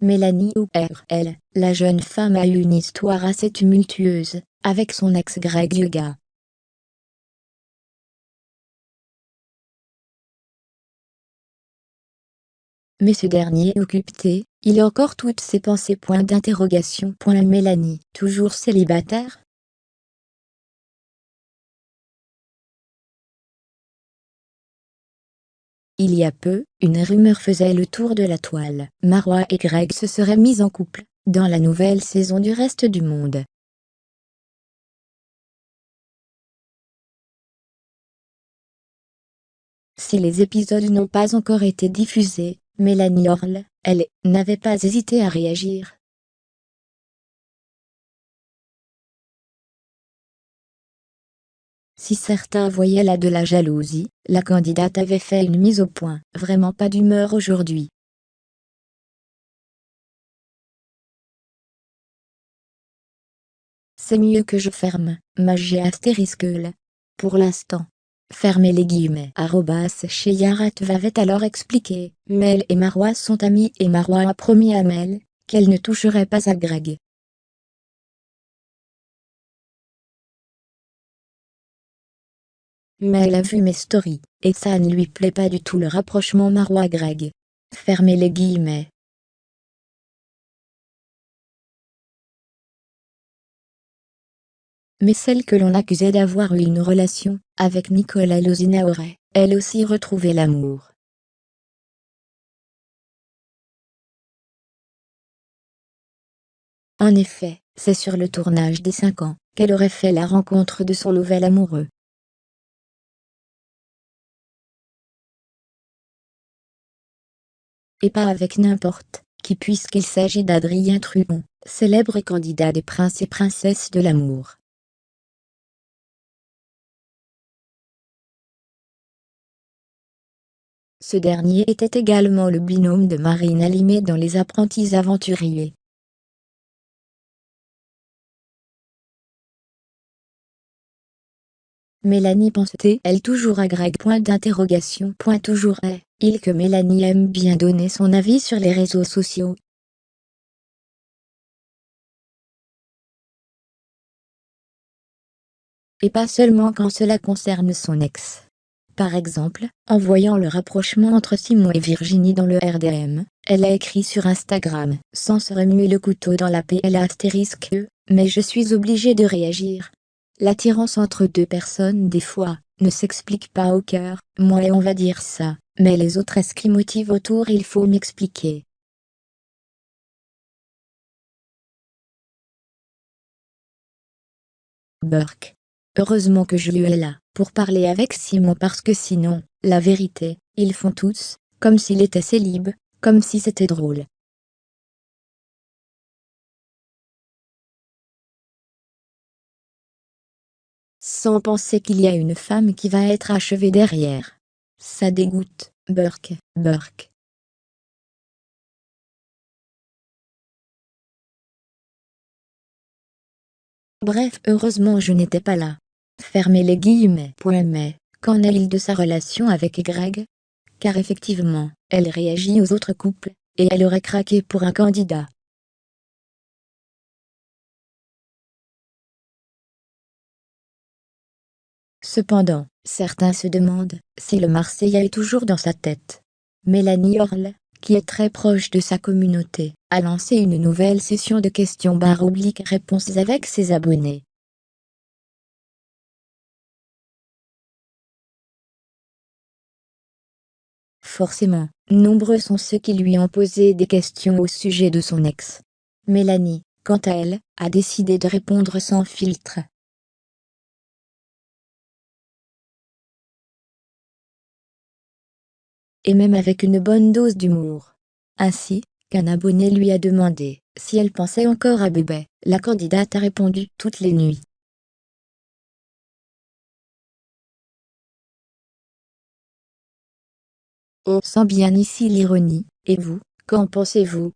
Mélanie ORL, la jeune femme a eu une histoire assez tumultueuse avec son ex Greg Yuga. Mais ce dernier occupé, il a encore toutes ses pensées. Point d'interrogation. Mélanie, toujours célibataire? Il y a peu, une rumeur faisait le tour de la toile. Marwa et Greg se seraient mis en couple, dans la nouvelle saison du Reste du Monde. Si les épisodes n'ont pas encore été diffusés, Mélanie Orle, elle, n'avait pas hésité à réagir. Si certains voyaient là de la jalousie, la candidate avait fait une mise au point. Vraiment pas d'humeur aujourd'hui. C'est mieux que je ferme, magie astérisque l. Pour l'instant. Fermez les guillemets. Chez Yarat avait alors expliqué, Mel et Marwa sont amies et Marwa a promis à Mel qu'elle ne toucherait pas à Greg. Mel a vu mes stories, et ça ne lui plaît pas du tout le rapprochement Marwa-Greg. Fermez les guillemets. Mais celle que l'on accusait d'avoir eu une relation avec Nicolas Lozina aurait, elle aussi, retrouvé l'amour. En effet, c'est sur le tournage des 5 ans qu'elle aurait fait la rencontre de son nouvel amoureux. Et pas avec n'importe qui, puisqu'il s'agit d'Adrien Truon, célèbre candidat des princes et princesses de l'amour. Ce dernier était également le binôme de Marine Alimé dans Les Apprentis Aventuriers. Mélanie pense-t-elle toujours à Greg? Point d'interrogation. Toujours est-il que Mélanie aime bien donner son avis sur les réseaux sociaux. Et pas seulement quand cela concerne son ex. Par exemple, en voyant le rapprochement entre Simon et Virginie dans le RDM, elle a écrit sur Instagram, sans se remuer le couteau dans la PL astérisque, mais je suis obligée de réagir. L'attirance entre deux personnes des fois ne s'explique pas au cœur, moi et on va dire ça, mais les autres qui motivent autour, il faut m'expliquer. Burke. Heureusement que Jules est là pour parler avec Simon, parce que sinon, la vérité, ils font tous comme s'il était célib, comme si c'était drôle. Sans penser qu'il y a une femme qui va être achevée derrière. Ça dégoûte, Burke. Bref, heureusement je n'étais pas là. Fermez les guillemets. Mais, qu'en est-il de sa relation avec Greg? Car effectivement, elle réagit aux autres couples, et elle aurait craqué pour un candidat. Cependant, certains se demandent si le Marseillais est toujours dans sa tête. Mélanie Orle, qui est très proche de sa communauté, a lancé une nouvelle session de questions/réponses avec ses abonnés. Forcément, nombreux sont ceux qui lui ont posé des questions au sujet de son ex. Mélanie, quant à elle, a décidé de répondre sans filtre. Et même avec une bonne dose d'humour. Ainsi, qu'un abonné lui a demandé si elle pensait encore à bébé, la candidate a répondu toutes les nuits. On sent bien ici l'ironie, et vous, qu'en pensez-vous?